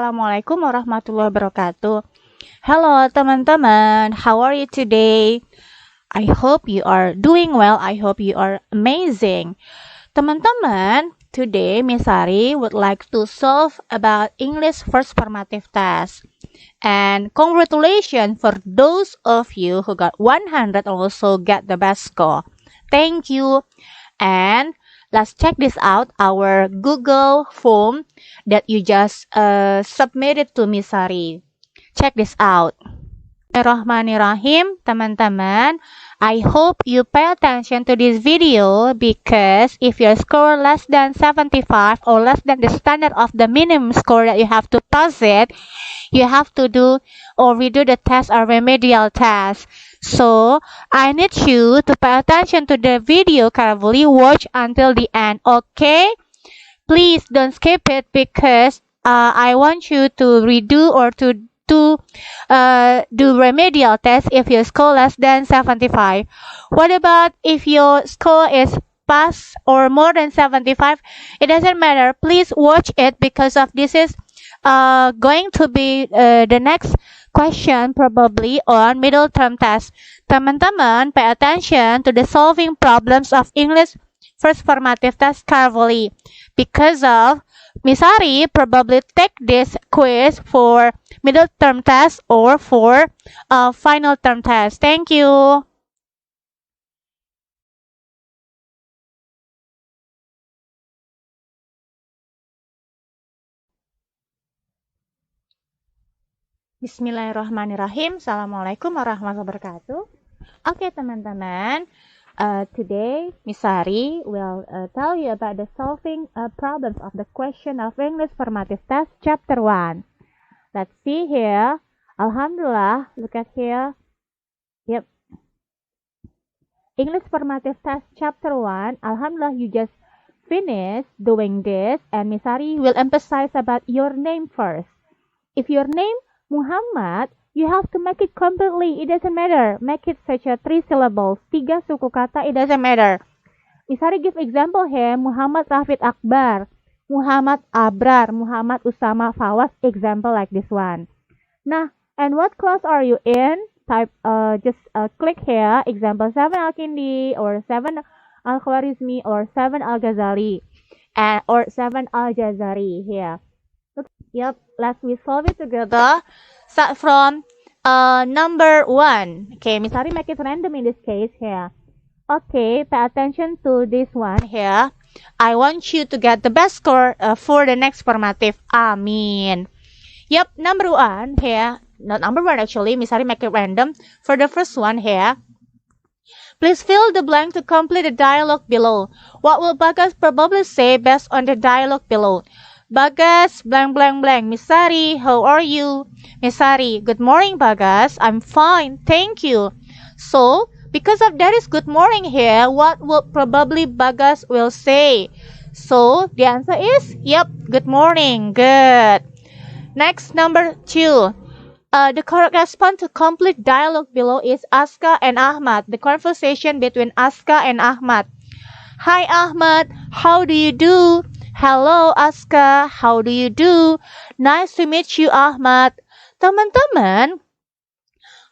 Assalamualaikum warahmatullahi wabarakatuh. Hello teman-teman, how are you today? I hope you are doing well. I hope you are amazing. Teman-teman, today Miss Sari would like to solve about English first formative test. And congratulations for those of you who got 100 and also get the best score. Thank you. And let's check this out, our Google form that you just submitted to Miss Sari. Check this out. Bismillahirrahmanirrahim, teman-teman. I hope you pay attention to this video because if your score less than 75 or less than the standard of the minimum score that you have to pass it, you have to do or redo the test or remedial test. So, I need you to pay attention to the video carefully, watch until the end, okay? Please don't skip it because I want you to redo or to do remedial test if your score less than 75. What about if your score is pass or more than 75? It doesn't matter. Please watch it because of this is going to be the next question probably on middle term test. Teman-teman, pay attention to the solving problems of English first formative test carefully because of Miss Sari probably take this quiz for middle term test or for final term test. Thank you. Bismillahirrahmanirrahim. Assalamualaikum warahmatullahi wabarakatuh. Okay, teman-teman. Today, Miss Sari will tell you about the solving problems of the question of English formative test, chapter 1. Let's see here. Alhamdulillah, look at here. Yep. English formative test, chapter 1. Alhamdulillah, you just finished doing this, and Miss Sari will emphasize about your name first. If your name Muhammad, you have to make it completely. It doesn't matter. Make it such a 3 syllables. 3 suku kata. It doesn't matter. Miss Sari give example here. Muhammad Rafid Akbar. Muhammad Abrar. Muhammad Usama Fawaz. Example like this one. Nah, and what class are you in? Type. Just click here. Example 7 Al-Kindi or 7 Al-Khwarizmi or 7 Al-Ghazali. Or 7 Al-Jazari here. Yep, let's we solve it together. Start from number 1. Okay, Miss Sari make it random in this case here. Okay, pay attention to this one here. I want you to get the best score for the next formative. Amin. Yep, number 1 here. Not number 1 actually. Miss Sari make it random. For the first one here. Please fill the blank to complete the dialogue below. What will Bagas probably say based on the dialogue below? Bagas, blank, blank, blank. Miss Sari, how are you? Miss Sari, good morning, Bagas. I'm fine, thank you. So, because of that is good morning here, what will probably Bagas will say? So, the answer is, yep, good morning, good. Next, number 2. The correct response to complete dialogue below is Aska and Ahmad. The conversation between Aska and Ahmad. Hi, Ahmad, how do you do? Hello Aska, how do you do? Nice to meet you Ahmad. Teman-teman,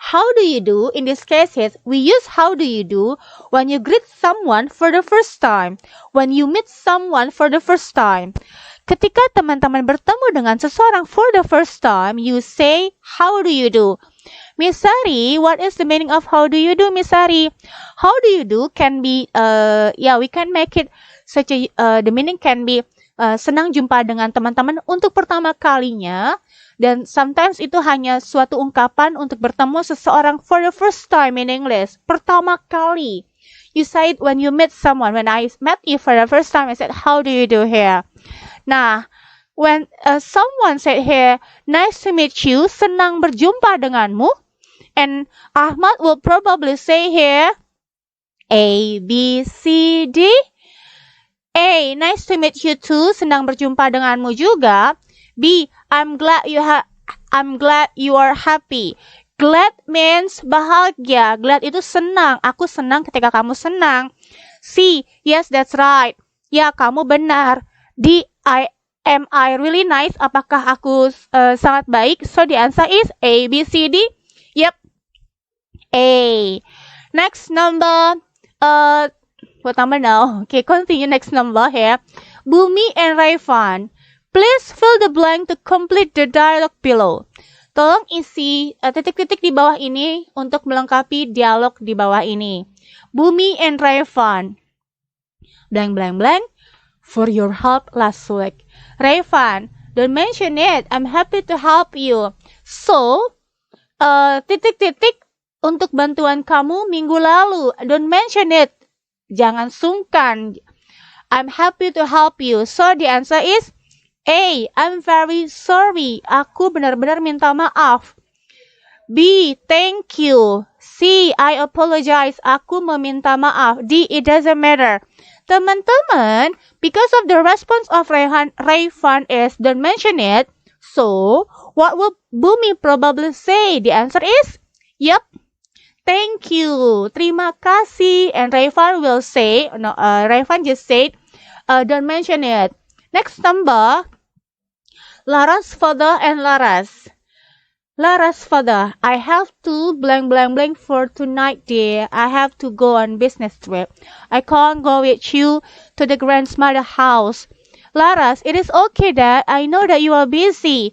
how do you do in this case is we use how do you do when you greet someone for the first time, when you meet someone for the first time. Ketika teman-teman bertemu dengan seseorang for the first time, you say how do you do? Miss Sari, what is the meaning of how do you do, Miss Sari? How do you do can be we can make it such a the meaning can be senang jumpa dengan teman-teman untuk pertama kalinya, dan sometimes itu hanya suatu ungkapan untuk bertemu seseorang for the first time in English, pertama kali. You say it when you meet someone. When I met you for the first time, I said, how do you do here? Nah, when someone said here, nice to meet you, senang berjumpa denganmu, and Ahmad will probably say here, A, B, C, D. A, nice to meet you too. Senang berjumpa denganmu juga. B, I'm glad you are happy. Glad means bahagia. Glad itu senang. Aku senang ketika kamu senang. C, yes, that's right. Ya, kamu benar. D, Am I really nice? Apakah aku sangat baik? So the answer is A, B, C, D. Yep, A. Next number. What number now? Okay, continue next number here. Bumi and Raifan. Please fill the blank to complete the dialogue below. Tolong isi titik-titik di bawah ini untuk melengkapi dialog di bawah ini. Bumi and Raifan. Blank, blank, blank. For your help last week. Raifan, don't mention it. I'm happy to help you. So, titik-titik untuk bantuan kamu minggu lalu. Don't mention it. Jangan sungkan. I'm happy to help you. So, the answer is A. I'm very sorry. Aku benar-benar minta maaf. B. Thank you. C. I apologize. Aku meminta maaf. D. It doesn't matter. Teman-teman, because of the response of Raifan is don't mention it, so what will Bumi probably say? The answer is, yep, thank you. Terima kasih. And Raifan will say, Raifan just said, don't mention it. Next number, Laras' father and Laras. Laras' father, I have to blank blank blank for tonight, dear. I have to go on business trip. I can't go with you to the grandmother's house. Laras, it is okay, Dad. I know that you are busy.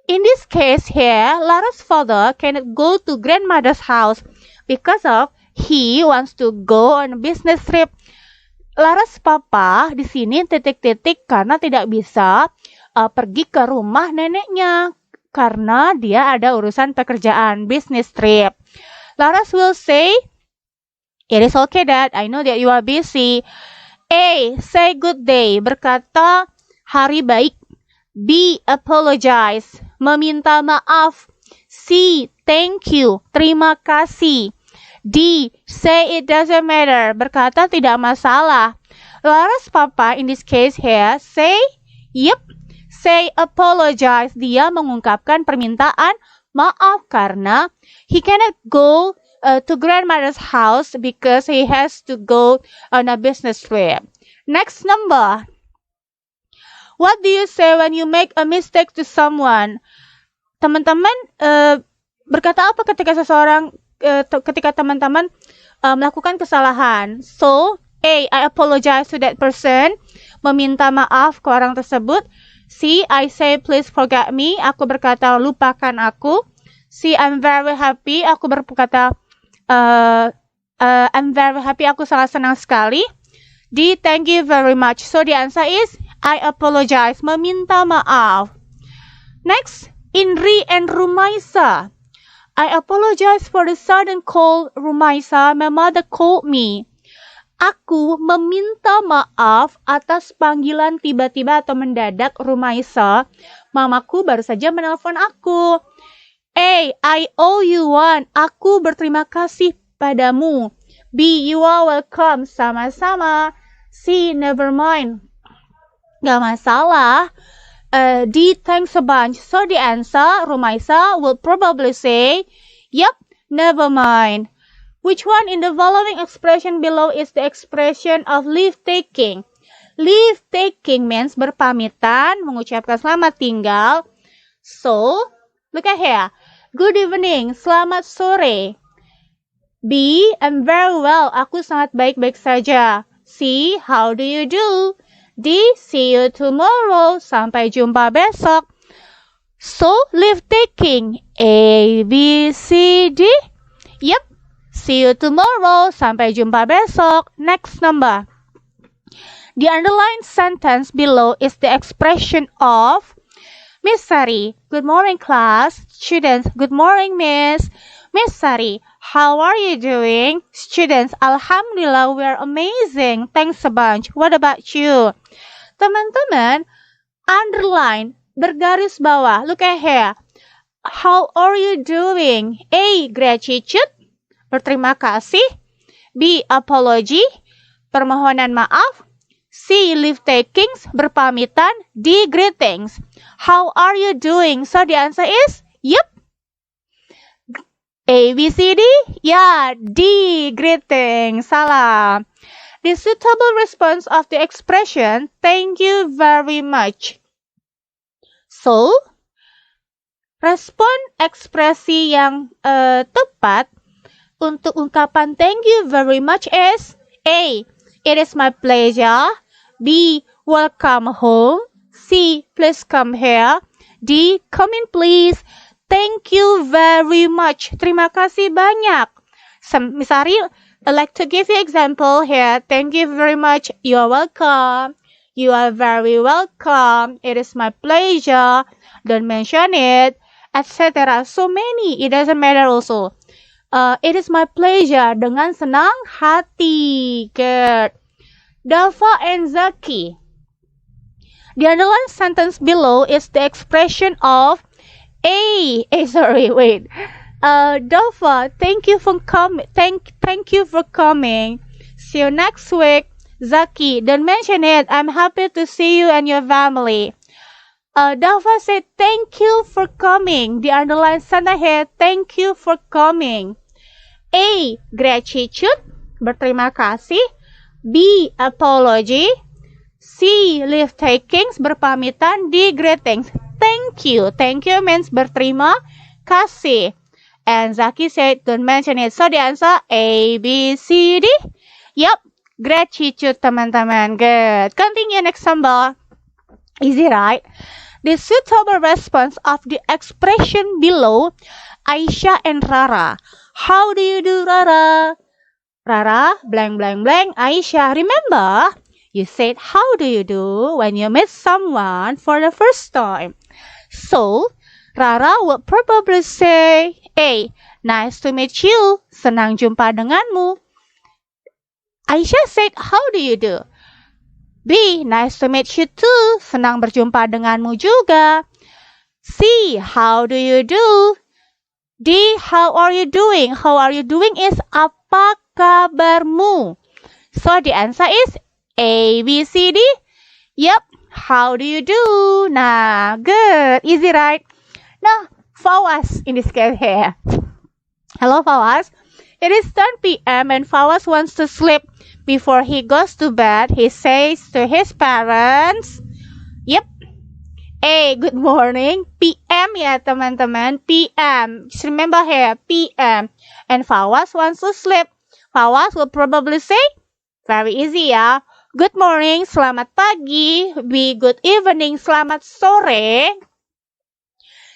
In this case here, Laras' father cannot go to grandmother's house because of he wants to go on a business trip. Laras papa di sini titik-titik karena tidak bisa pergi ke rumah neneknya. Karena dia ada urusan pekerjaan, business trip. Laras will say, it is okay, Dad. I know that you are busy. A. Say good day. Berkata hari baik. B. Apologize. Meminta maaf. C. Thank you. Terima kasih. D. Say it doesn't matter. Berkata tidak masalah. Laras papa in this case here say, yep. Say apologize. Dia mengungkapkan permintaan maaf karena he cannot go to grandmother's house because he has to go on a business trip. Next number. What do you say when you make a mistake to someone? Teman-teman berkata apa ketika teman-teman melakukan kesalahan? So, A. I apologize to that person. Meminta maaf ke orang tersebut. C. I say please forget me. Aku berkata lupakan aku. C. I'm very happy. Aku berkata I'm very happy. Aku sangat senang sekali. D. Thank you very much. So the answer is I apologize. Meminta maaf. Next, Indri and Rumaisa. I apologize for the sudden call, Rumaisa. My mother called me. Aku meminta maaf atas panggilan tiba-tiba atau mendadak Rumaisa. Mamaku baru saja menelpon aku. A. I owe you one. Aku berterima kasih padamu. B. You are welcome. Sama-sama. C. Never mind. Gak masalah. D. Thanks a bunch. So the answer, Rumaisa will probably say, yep, never mind. Which one in the following expression below is the expression of leave taking? Leave taking means berpamitan, mengucapkan selamat tinggal. So, look at here. Good evening, selamat sore. B. I'm very well, aku sangat baik-baik saja. C. How do you do? D. See you tomorrow, sampai jumpa besok. So, leave taking. A, B, C, D. Yep. See you tomorrow. Sampai jumpa besok. Next number. The underlined sentence below is the expression of Miss Sari. Good morning, class. Students, good morning, Miss. Miss Sari, how are you doing? Students, Alhamdulillah, we are amazing. Thanks a bunch. What about you? Teman-teman, underline, bergaris bawah. Look at here. How are you doing? A, gratitude. Berterima kasih. B. Apology, permohonan maaf. C. Leave takings, berpamitan. D. Greetings. How are you doing? So the answer is, yep. A, B, C, D? Yeah, D. Greetings. Salah. The suitable response of the expression, thank you very much. So, respon ekspresi yang tepat untuk ungkapan thank you very much is A. It is my pleasure. B. Welcome home. C. Please come here. D. Come in please. Thank you very much. Terima kasih banyak. Misalnya, I'd like to give you example here. Thank you very much. You are welcome. You are very welcome. It is my pleasure. Don't mention it, etc. So many. It doesn't matter also. It is my pleasure. Dengan senang hati. Good. Dava and Zaki. The underlined sentence below is the expression of Dava, thank you for coming. Thank you for coming. See you next week. Zaki, don't mention it. I'm happy to see you and your family. Dava said, thank you for coming. The underlined sentence here, thank you for coming. A. Gratitude, berterima kasih. B. Apology. C. Leave takings, berpamitan. D. Greetings. Thank you. Thank you means berterima kasih. And Zaki said, don't mention it. So the answer A, B, C, D. Yup. Gratitude, teman-teman. Good. Continue next example. Easy, right? The suitable response of the expression below, Aisyah and Rara. How do you do, Rara? Rara, blank, blank, blank. Aisyah, remember? You said, how do you do when you meet someone for the first time? So, Rara would probably say, A. Nice to meet you. Senang jumpa denganmu. Aisyah said, how do you do? B. Nice to meet you too. Senang berjumpa denganmu juga. C. How do you do? D. How are you doing? How are you doing is apa kabarmu? So the answer is A, B, C, D. Yep. How do you do? Nah, good. Easy, right? Now, Fawaz in this case here. Hello, Fawaz. It is 10 p.m. and Fawaz wants to sleep. Before he goes to bed, he says to his parents, yep. A. Good morning. PM ya, teman-teman. PM. Just remember here, PM. And Fawaz wants to sleep. Fawaz will probably say, very easy ya. Good morning, selamat pagi. B. Good evening, selamat sore.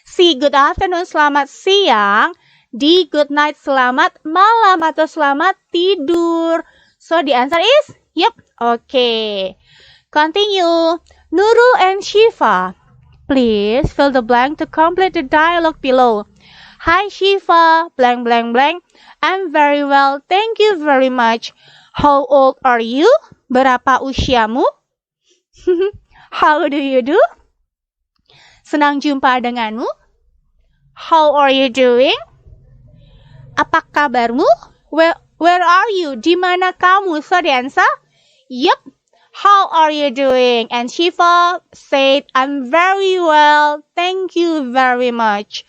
C. Good afternoon, selamat siang. D. Good night, selamat malam atau selamat tidur. So the answer is, yep, okay. Continue. Nurul and Shifa. Please fill the blank to complete the dialogue below. Hi Shifa, blank, blank, blank. I'm very well, thank you very much. How old are you? Berapa usiamu? How do you do? Senang jumpa denganmu. How are you doing? Apa kabarmu? Where are you? Di mana kamu? So the answer, yep. How are you doing? And Shifa said, I'm very well. Thank you very much.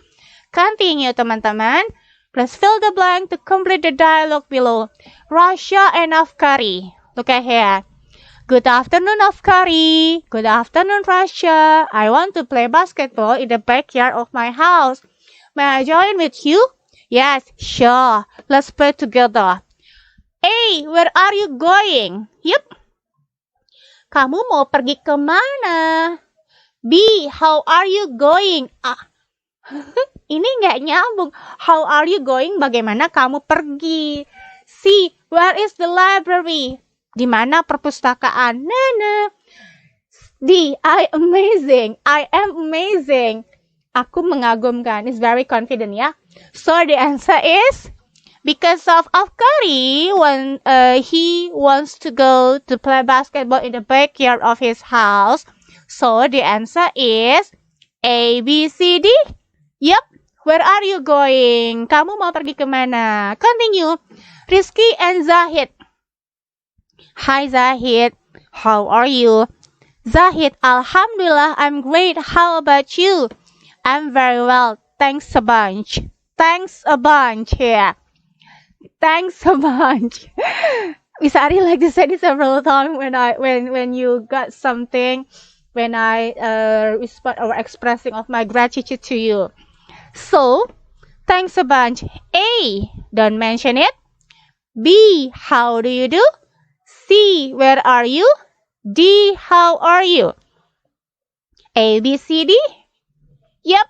Continue, teman-teman. Please fill the blank to complete the dialogue below. Rasha and Afkari. Look at here. Good afternoon, Afkari. Good afternoon, Rasha. I want to play basketball in the backyard of my house. May I join with you? Yes, sure. Let's play together. Hey, where are you going? Yep. Kamu mau pergi kemana? B, how are you going? Ini nggak nyambung. How are you going? Bagaimana kamu pergi? C, where is the library? Di mana perpustakaan? Nah. D, I am amazing. Aku mengagumkan. It's very confident ya. So the answer is, because of Afkari, when he wants to go to play basketball in the backyard of his house. So the answer is A, B, C, D. Yep. Where are you going? Kamu mau pergi kemana? Continue. Rizky and Zahid. Hi Zahid. How are you? Zahid, Alhamdulillah, I'm great. How about you? I'm very well. Thanks a bunch. Thanks a bunch here. Thanks a bunch. Miss Ari like to say this several times when you got something when I respond or expressing of my gratitude to you. So, thanks a bunch. A, don't mention it. B, how do you do? C, where are you? D, how are you? A, B, C, D? Yep.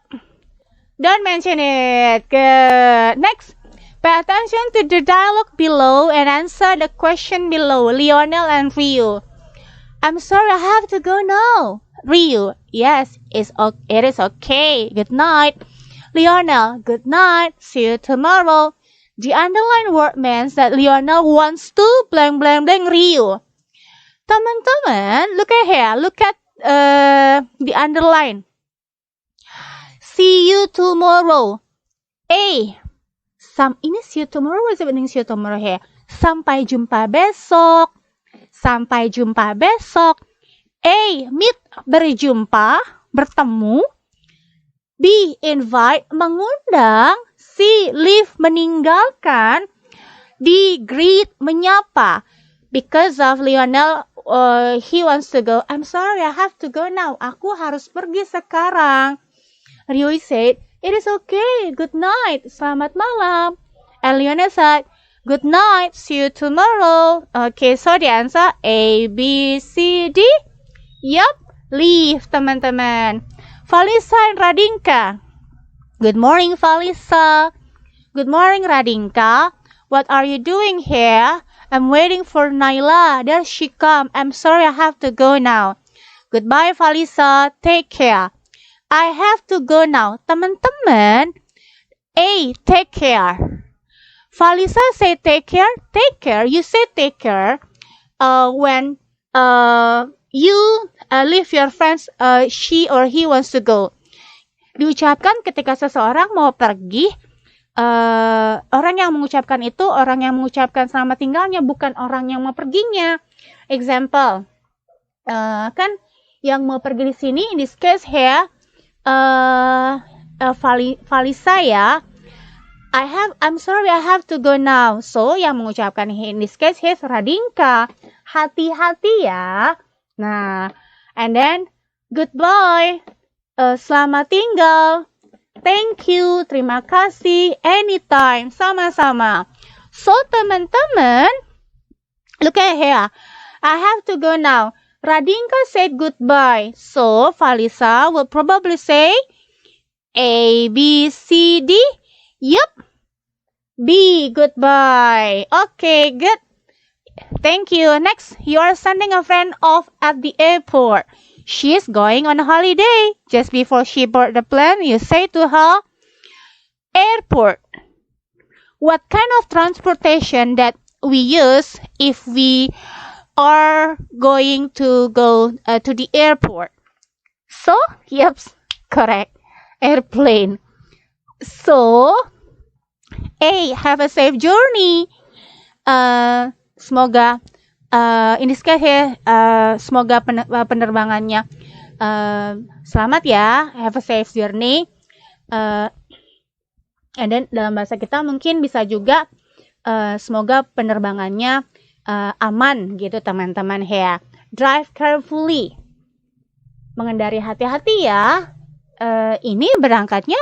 Don't mention it. Good. Next. Pay attention to the dialogue below and answer the question below. Lionel and Rio. I'm sorry, I have to go now. Rio. Yes, it is okay. Good night. Lionel. Good night. See you tomorrow. The underlined word means that Lionel wants to blank blank blank Rio. Teman-teman, look at here. Look at the underline. See you tomorrow. A. Ini see you tomorrow. What is it meaning see you tomorrow here? Sampai jumpa besok. Sampai jumpa besok. A. Meet, berjumpa, bertemu. B. Invite, mengundang. C. Leave, meninggalkan. D. Greet, menyapa. Because of Lionel, he wants to go. I'm sorry, I have to go now. Aku harus pergi sekarang. Rio said, it is okay. Good night. Selamat malam. And Lionel said, good night. See you tomorrow. Okay, so the answer A, B, C, D. Yup, leave, teman-teman. Valisa and Radinka. Good morning, Valisa. Good morning, Radinka. What are you doing here? I'm waiting for Naila. There she come. I'm sorry, I have to go now. Goodbye, Valisa. Take care. I have to go now. Teman-teman, A, take care. Valisa say take care. Take care. You say take care when you leave your friends, she or he wants to go. Diucapkan ketika seseorang mau pergi. Orang yang mengucapkan itu, orang yang mengucapkan selamat tinggalnya, bukan orang yang mau perginya. Example, kan yang mau pergi di sini, in this case here, Valisa ya. I'm sorry, I have to go now. So, yang mengucapkan in this case here, Radinka. Hati-hati ya. Nah, and then, goodbye. Selamat tinggal. Thank you, terima kasih, anytime, sama-sama. So, teman-teman, look at here. I have to go now. Radinka said goodbye. So, Valisa will probably say A, B, C, D. Yup. B, goodbye. Okay, good. Thank you. Next, you are sending a friend off at the airport. She is going on a holiday. Just before she board the plane, you say to her, airport. What kind of transportation that we use if we are going to go to the airport? So, yep, correct. Airplane. So, A, have a safe journey. Semoga in this case ya, semoga penerbangannya selamat ya. Have a safe journey. And then dalam bahasa kita mungkin bisa juga semoga penerbangannya aman gitu teman-teman ya. Drive carefully. Mengendari hati-hati ya. Ini berangkatnya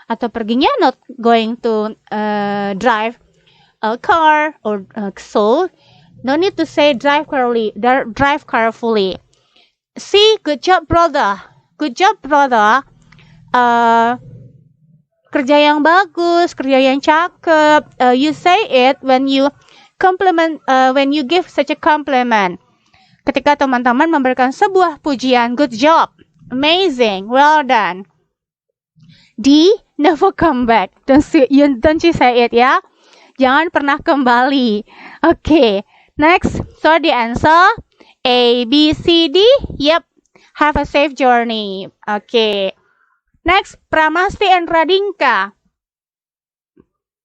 atau perginya not going to drive a car or so. No need to say drive carefully. See, good job brother. Good job brother. Kerja yang bagus, kerja yang cakep. You say it when you compliment, when you give such a compliment. Ketika teman-teman memberikan sebuah pujian, good job, amazing, well done. D, never come back. Don't you say it ya. Jangan pernah kembali. Okay, next. So the answer A, B, C, D. Yep. Have a safe journey. Okay. Next, Pramasti and Radinka.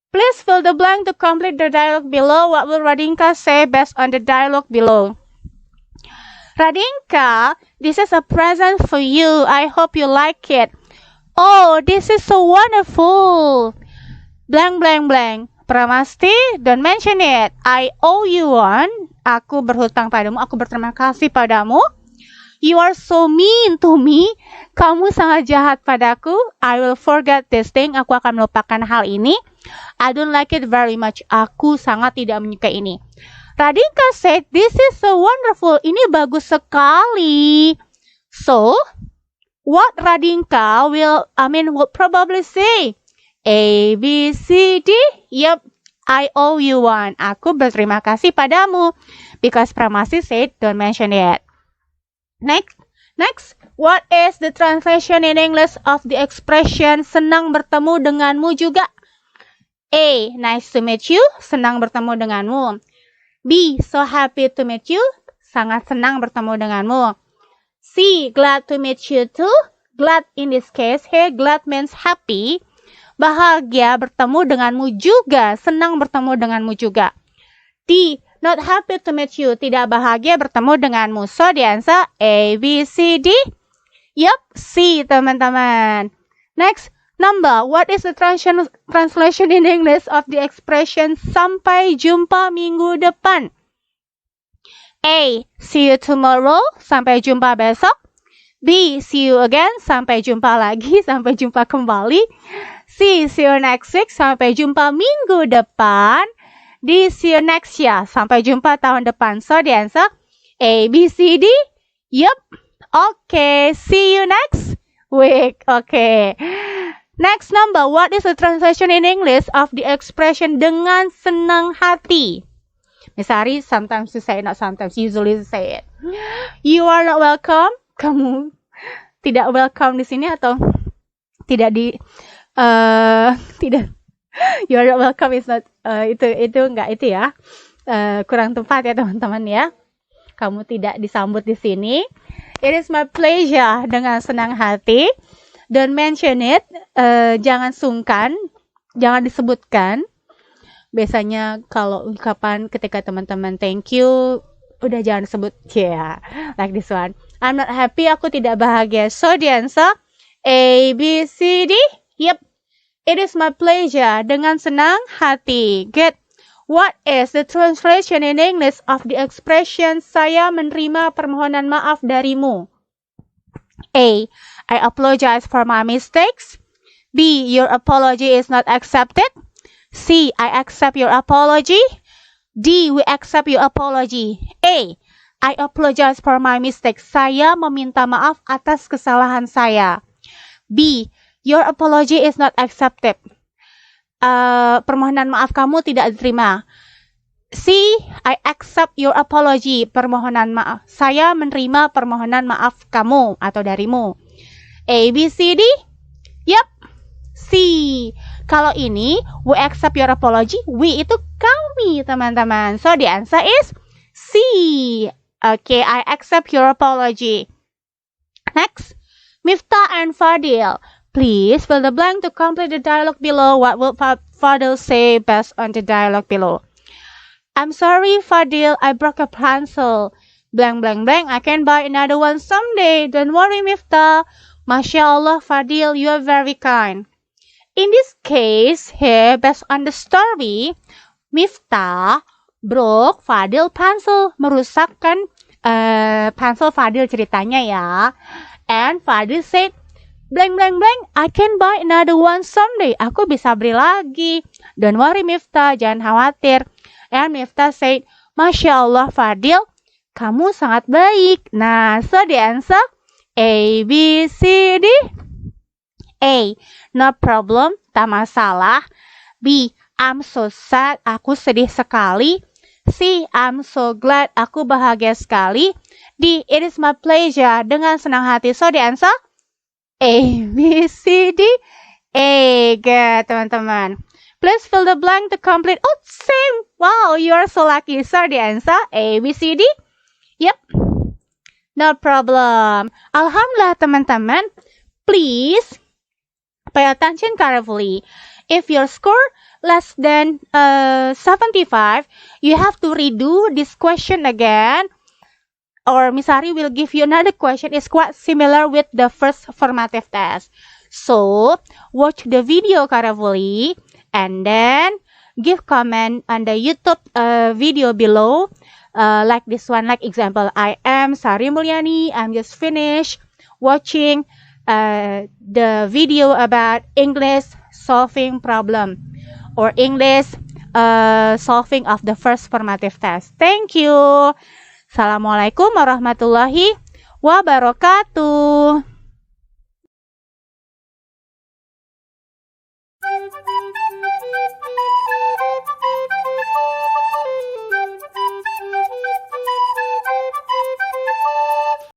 Please fill the blank to complete the dialogue below. What will Radinka say based on the dialogue below? Radinka, this is a present for you. I hope you like it. Oh, this is so wonderful. Blank, blank, blank. Pramasti, don't mention it. I owe you one. Aku berhutang padamu. Aku berterima kasih padamu. You are so mean to me. Kamu sangat jahat padaku. I will forget this thing. Aku akan melupakan hal ini. I don't like it very much. Aku sangat tidak menyukai ini. Radhika said, this is so wonderful. Ini bagus sekali. So, what Radhika will probably say? A, B, C, D. Yep, I owe you one. Aku berterima kasih padamu. Because Pramasi said, don't mention it. Next, what is the translation in English of the expression senang bertemu denganmu juga? A, nice to meet you, senang bertemu denganmu. B, so happy to meet you, sangat senang bertemu denganmu. C, glad to meet you too. Glad in this case, here glad means happy. Bahagia bertemu denganmu juga, senang bertemu denganmu juga. D, not happy to meet you, tidak bahagia bertemu denganmu. So the answer A, B, C, D. Yup, C teman-teman. Next, number. What is the translation in English of the expression sampai jumpa minggu depan? A, see you tomorrow, sampai jumpa besok. B, see you again, sampai jumpa lagi, sampai jumpa kembali. C, see you next week, sampai jumpa minggu depan. D, see you next year, sampai jumpa tahun depan. So the answer A, B, C, D. Yup. Okay, see you next week. Okay. Next number, what is the translation in English of the expression dengan senang hati? Miss Ari, sometimes you say, not sometimes, usually you say it. You are not welcome. Kamu tidak welcome di sini atau tidak di tidak. You are not welcome is not itu enggak itu ya. Kurang tepat ya teman-teman ya. Kamu tidak disambut di sini. It is my pleasure, dengan senang hati. Don't mention it. Jangan sungkan, jangan disebutkan. Biasanya kalau ungkapan ketika teman-teman thank you, udah jangan sebut like this one. I'm not happy, aku tidak bahagia. So the answer A, B, C, D. Yep. It is my pleasure, dengan senang hati. Good. What is the translation in English of the expression saya menerima permohonan maaf darimu? A, I apologize for my mistakes. B, your apology is not accepted. C, I accept your apology. D, we accept your apology. A, I apologize for my mistakes. Saya meminta maaf atas kesalahan saya. B, your apology is not accepted. Permohonan maaf kamu tidak diterima. C, I accept your apology. Permohonan maaf. Saya menerima permohonan maaf kamu atau darimu. A, B, C, D. Yep. C. Kalau ini, we accept your apology. We itu kami, teman-teman. So, the answer is C. Okay, I accept your apology. Next, Miftah and Fadil. Please fill the blank to complete the dialogue below. What will Fadil say based on the dialogue below? I'm sorry, Fadil. I broke a pencil. Blank, blank, blank. I can buy another one someday. Don't worry, Miftah. Masya Allah, Fadil, you are very kind. In this case, here, based on the story, Miftah broke Fadil pencil, merusakkan pencil Fadil ceritanya ya. And Fadil said, blank, blank, blank, I can buy another one someday. Aku bisa beli lagi. Don't worry, Miftah, jangan khawatir. And Miftah said, Masya Allah, Fadil, kamu sangat baik. Nah, so the answer, A, B, C, D. A, no problem, tak masalah. B, I'm so sad, aku sedih sekali. C, I'm so glad, aku bahagia sekali. D, it is my pleasure, dengan senang hati. So the answer, A, B, C, D. A, good, teman-teman. Please fill the blank to complete. Oh, same. Wow, you are so lucky. So the answer, A, B, C, D. Yep. No problem. Alhamdulillah, teman-teman. Please pay attention carefully. If your score less than 75, you have to redo this question again. Or Miss Ari will give you another question. It's quite similar with the first formative test. So, watch the video carefully and then give comment on the YouTube video below. like this one, like example, I am Sari Mulyani. I'm just finished watching the video about English solving problem or English solving of the first formative test. Thank you. Assalamualaikum warahmatullahi wabarakatuh.